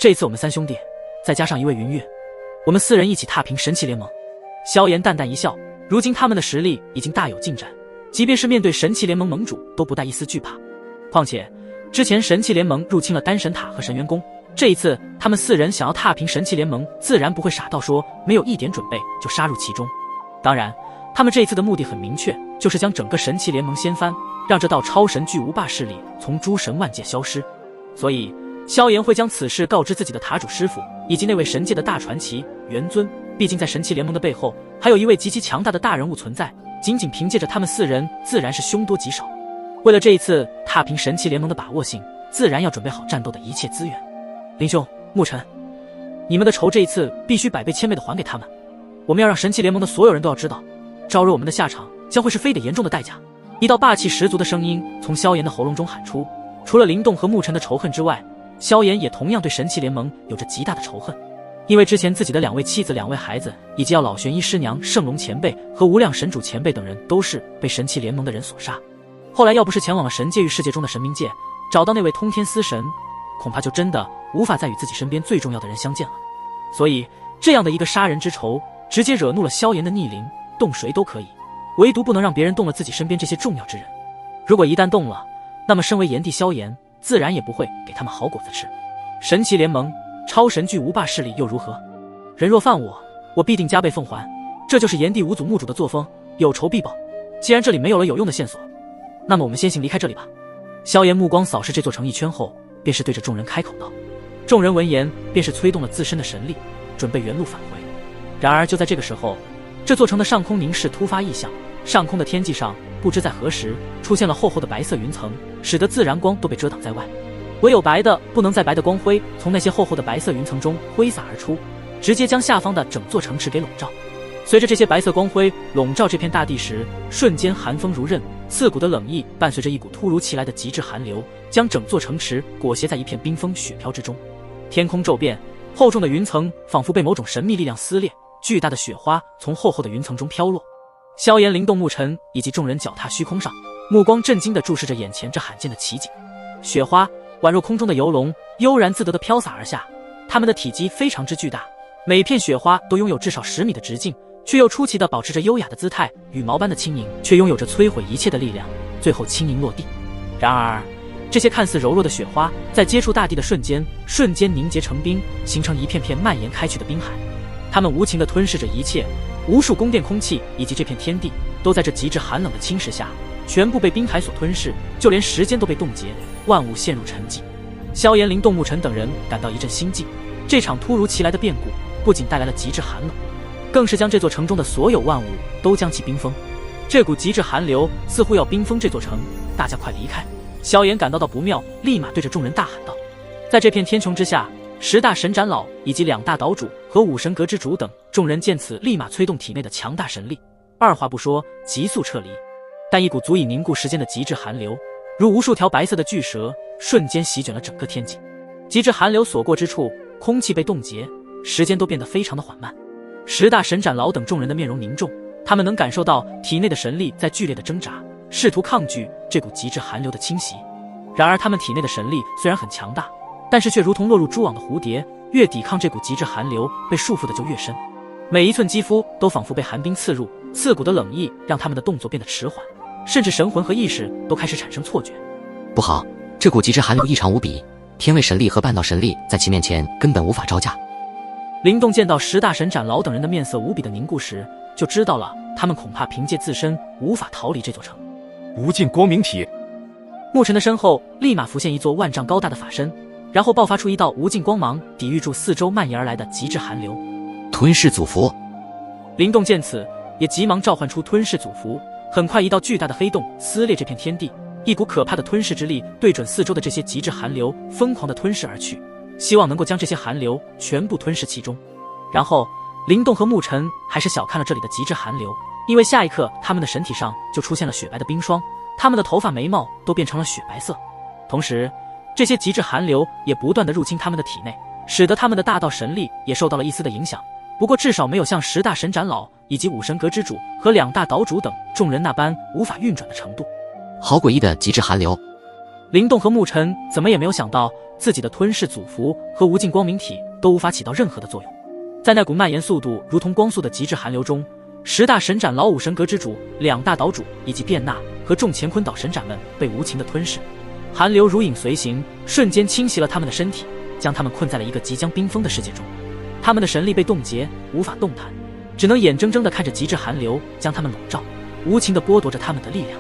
这一次我们三兄弟，再加上一位云月，我们4人一起踏平神奇联盟。萧炎淡淡一笑，如今他们的实力已经大有进展，即便是面对神奇联盟盟主都不带一丝惧怕。况且之前神奇联盟入侵了丹神塔和神元宫，这一次他们4人想要踏平神奇联盟，自然不会傻到说没有一点准备就杀入其中。当然他们这一次的目的很明确，就是将整个神奇联盟掀翻，让这道超神巨无霸势力从诸神万界消失。所以萧炎会将此事告知自己的塔主师傅以及那位神界的大传奇元尊，毕竟在神奇联盟的背后还有一位极其强大的大人物存在，仅仅凭借着他们4人自然是凶多吉少。为了这一次踏平神奇联盟的把握性，自然要准备好战斗的一切资源。林兄、牧尘，你们的仇这一次必须100倍1000倍的还给他们，我们要让神奇联盟的所有人都要知道，招惹我们的下场将会是非得严重的代价。一道霸气十足的声音从萧炎的喉咙中喊出，除了灵动和牧尘的仇恨之外，萧炎也同样对神奇联盟有着极大的仇恨，因为之前自己的2位妻子、2位孩子，以及要老玄衣师娘、圣龙前辈和无量神主前辈等人，都是被神奇联盟的人所杀。后来要不是前往了神界域世界中的神明界，找到那位通天司神，恐怕就真的无法再与自己身边最重要的人相见了。所以这样的一个杀人之仇，直接惹怒了萧炎的逆鳞，动谁都可以，唯独不能让别人动了自己身边这些重要之人。如果一旦动了，那么身为炎帝萧炎自然也不会给他们好果子吃。神奇联盟超神巨无霸势力又如何？人若犯我，我必定加倍奉还，这就是炎帝五祖墓主的作风，有仇必报。既然这里没有了有用的线索，那么我们先行离开这里吧。萧炎目光扫视这座城一圈后，便是对着众人开口道。众人闻言便是催动了自身的神力，准备原路返回。然而就在这个时候，这座城的上空凝视突发异象，上空的天际上不知在何时出现了厚厚的白色云层，使得自然光都被遮挡在外，唯有白的不能再白的光辉从那些厚厚的白色云层中挥洒而出，直接将下方的整座城池给笼罩。随着这些白色光辉笼罩这片大地时，瞬间寒风如刃，刺骨的冷意伴随着一股突如其来的极致寒流，将整座城池裹挟在一片冰封雪飘之中。天空骤变，厚重的云层仿佛被某种神秘力量撕裂，巨大的雪花从厚厚的云层中飘落。萧炎、灵动、牧尘以及众人脚踏虚空上，目光震惊地注视着眼前这罕见的奇景。雪花宛若空中的游龙，悠然自得地飘洒而下，它们的体积非常之巨大，每片雪花都拥有至少10米的直径，却又出奇地保持着优雅的姿态，羽毛般的轻盈，却拥有着摧毁一切的力量，最后轻盈落地。然而这些看似柔弱的雪花在接触大地的瞬间凝结成冰，形成一片片蔓延开去的冰海，它们无情地吞噬着一切，无数宫殿、空气以及这片天地都在这极致寒冷的侵蚀下全部被冰海所吞噬，就连时间都被冻结，万物陷入沉寂。萧炎、灵动、牧尘等人感到一阵心悸，这场突如其来的变故不仅带来了极致寒冷，更是将这座城中的所有万物都将其冰封。这股极致寒流似乎要冰封这座城，大家快离开！萧炎感到到不妙，立马对着众人大喊道。在这片天穹之下，10大神长老以及2大岛主和5神阁之主等众人见此，立马催动体内的强大神力，二话不说急速撤离。但一股足以凝固时间的极致寒流如无数条白色的巨蛇，瞬间席卷了整个天际。极致寒流所过之处，空气被冻结，时间都变得非常的缓慢。10大神长老等众人的面容凝重，他们能感受到体内的神力在剧烈的挣扎，试图抗拒这股极致寒流的侵袭。然而他们体内的神力虽然很强大，但是却如同落入蛛网的蝴蝶，越抵抗这股极致寒流，被束缚的就越深。每一寸肌肤都仿佛被寒冰刺入，刺骨的冷意让他们的动作变得迟缓，甚至神魂和意识都开始产生错觉。不好，这股极致寒流异常无比，天位神力和半道神力在其面前根本无法招架。灵动见到10大神长老等人的面色无比的凝固时，就知道了他们恐怕凭借自身无法逃离这座城。无尽光明体。牧尘的身后立马浮现一座万丈高大的法身，然后爆发出一道无尽光芒，抵御住四周蔓延而来的极致寒流。吞噬祖符。灵动见此，也急忙召唤出吞噬祖符。很快，一道巨大的黑洞撕裂这片天地，一股可怕的吞噬之力对准四周的这些极致寒流，疯狂地吞噬而去，希望能够将这些寒流全部吞噬其中。然后，灵动和牧尘还是小看了这里的极致寒流，因为下一刻他们的身体上就出现了雪白的冰霜，他们的头发、眉毛都变成了雪白色。同时，这些极致寒流也不断地入侵他们的体内，使得他们的大道神力也受到了一丝的影响。不过至少没有像10大神长老以及5神阁之主和2大岛主等众人那般无法运转的程度。好诡异的极致寒流！灵动和沐尘怎么也没有想到，自己的吞噬祖符和无尽光明体都无法起到任何的作用。在那股蔓延速度如同光速的极致寒流中，10大神斩老武神阁之主、2大岛主以及变纳和众乾坤岛神斩们被无情的吞噬。寒流如影随形，瞬间侵袭了他们的身体，将他们困在了一个即将冰封的世界中。他们的神力被冻结，无法动弹，只能眼睁睁地看着极致寒流将他们笼罩，无情地剥夺着他们的力量。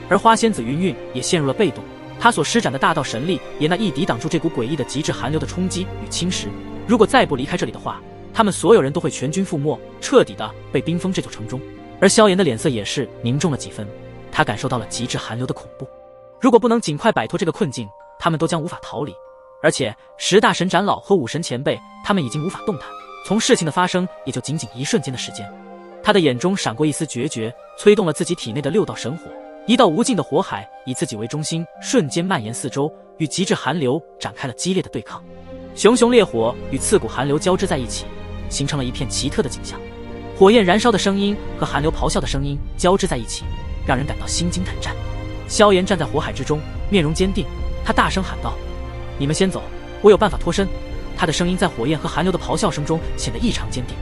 而花仙子云韵也陷入了被动，她所施展的大道神力也难以抵挡住这股诡异的极致寒流的冲击与侵蚀。如果再不离开这里的话，他们所有人都会全军覆没，彻底的被冰封这座城中。而萧炎的脸色也是凝重了几分，他感受到了极致寒流的恐怖。如果不能尽快摆脱这个困境，他们都将无法逃离。而且10大神斩老和武神前辈，他们已经无法动弹，从事情的发生也就仅仅一瞬间的时间。他的眼中闪过一丝决绝，催动了自己体内的6道神火，一道无尽的火海以自己为中心，瞬间蔓延四周，与极致寒流展开了激烈的对抗。熊熊烈火与刺骨寒流交织在一起，形成了一片奇特的景象。火焰燃烧的声音和寒流咆哮的声音交织在一起，让人感到心惊胆战。萧炎站在火海之中，面容坚定，他大声喊道：你们先走，我有办法脱身。他的声音在火焰和寒流的咆哮声中显得异常坚定。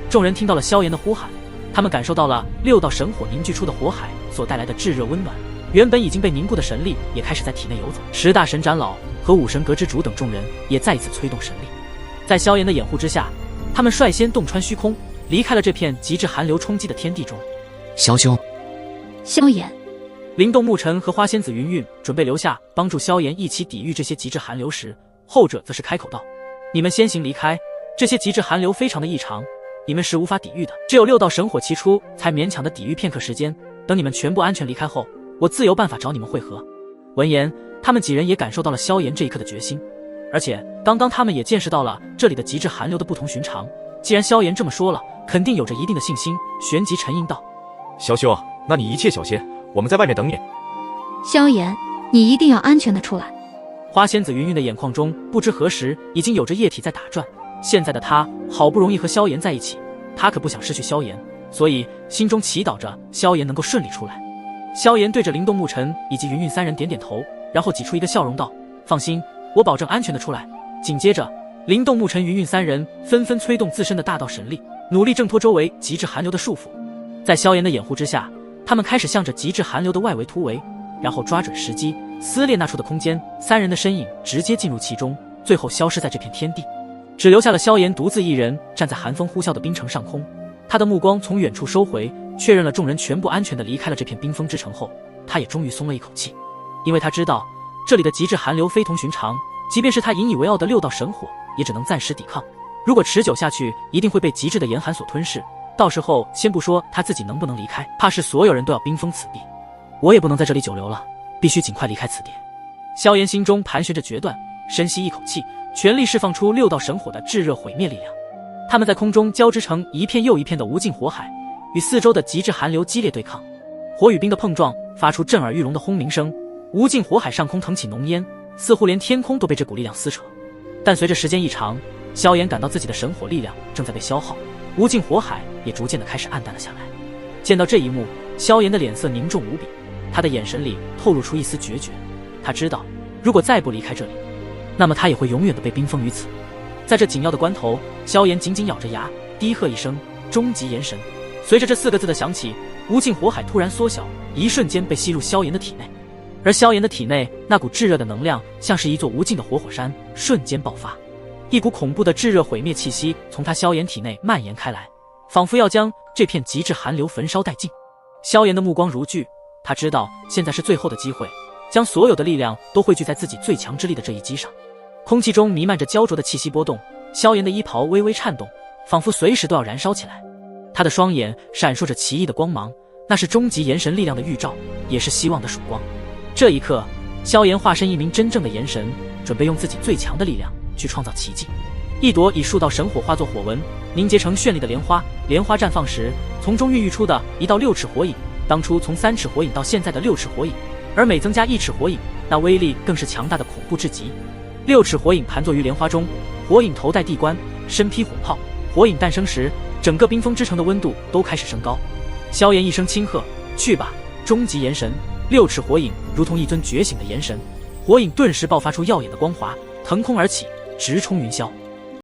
众人听到了萧炎的呼喊，他们感受到了6道神火凝聚出的火海所带来的炙热温暖，原本已经被凝固的神力也开始在体内游走。10大神斩老和武神阁之主等众人也再一次催动神力，在萧炎的掩护之下，他们率先洞穿虚空，离开了这片极致寒流冲击的天地中。萧兄，萧炎，灵动沐尘和花仙子云韵准备留下帮助萧炎一起抵御这些极致寒流时，后者则是开口道：你们先行离开，这些极致寒流非常的异常，你们是无法抵御的，只有6道神火齐出才勉强的抵御片刻时间，等你们全部安全离开后，我自有办法找你们会合。闻言，他们几人也感受到了萧炎这一刻的决心，而且刚刚他们也见识到了这里的极致寒流的不同寻常。既然萧炎这么说了，肯定有着一定的信心，旋即沉吟道：萧兄，那你一切小心，我们在外面等你。萧炎，你一定要安全的出来。花仙子云韵的眼眶中不知何时已经有着液体在打转，现在的她好不容易和萧炎在一起，她可不想失去萧炎，所以心中祈祷着萧炎能够顺利出来。萧炎对着灵动沐尘以及云韵3人点点头，然后挤出一个笑容道：放心，我保证安全的出来。紧接着，灵动沐尘、云韵3人纷纷催动自身的大道神力，努力挣脱周围极致寒流的束缚。在萧炎的掩护之下，他们开始向着极致寒流的外围突围，然后抓准时机撕裂那处的空间，3人的身影直接进入其中，最后消失在这片天地，只留下了萧炎独自一人站在寒风呼啸的冰城上空。他的目光从远处收回，确认了众人全部安全地离开了这片冰封之城后，他也终于松了一口气，因为他知道这里的极致寒流非同寻常，即便是他引以为傲的6道神火也只能暂时抵抗，如果持久下去一定会被极致的严寒所吞噬，到时候先不说他自己能不能离开，怕是所有人都要冰封此地。我也不能在这里久留了，必须尽快离开此地。萧炎心中盘旋着决断，深吸一口气，全力释放出6道神火的炙热毁灭力量。他们在空中交织成一片又一片的无尽火海，与四周的极致寒流激烈对抗。火与冰的碰撞发出震耳欲聋的轰鸣声，无尽火海上空腾起浓烟，似乎连天空都被这股力量撕扯。但随着时间一长，萧炎感到自己的神火力量正在被消耗，无尽火海也逐渐的开始暗淡了下来。见到这一幕，萧炎的脸色凝重无比，他的眼神里透露出一丝决绝。他知道，如果再不离开这里，那么他也会永远的被冰封于此。在这紧要的关头，萧炎紧紧咬着牙，低喝一声：终极炎神。随着这4个字的响起，无尽火海突然缩小，一瞬间被吸入萧炎的体内。而萧炎的体内那股炙热的能量像是一座无尽的活火山，瞬间爆发，一股恐怖的炙热毁灭气息从他萧炎体内蔓延开来，仿佛要将这片极致寒流焚烧殆尽。萧炎的目光如炬，他知道现在是最后的机会，将所有的力量都汇聚在自己最强之力的这一击上。空气中弥漫着焦灼的气息波动，萧炎的衣袍微微颤动，仿佛随时都要燃烧起来。他的双眼闪烁着奇异的光芒，那是终极炎神力量的预兆，也是希望的曙光。这一刻，萧炎化身一名真正的炎神，准备用自己最强的力量去创造奇迹。一朵以数道神火化作火纹，凝结成绚丽的莲花，莲花绽放时，从中孕育出的一道6尺火影，当初从3尺火影到现在的6尺火影，而每增加1尺火影，那威力更是强大的恐怖至极。6尺火影盘坐于莲花中，火影头戴地冠，身披火炮。火影诞生时，整个冰封之城的温度都开始升高。萧炎一声轻喝：去吧，终极炎神！6尺火影如同一尊觉醒的炎神，火影顿时爆发出耀眼的光华，腾空而起，直冲云霄。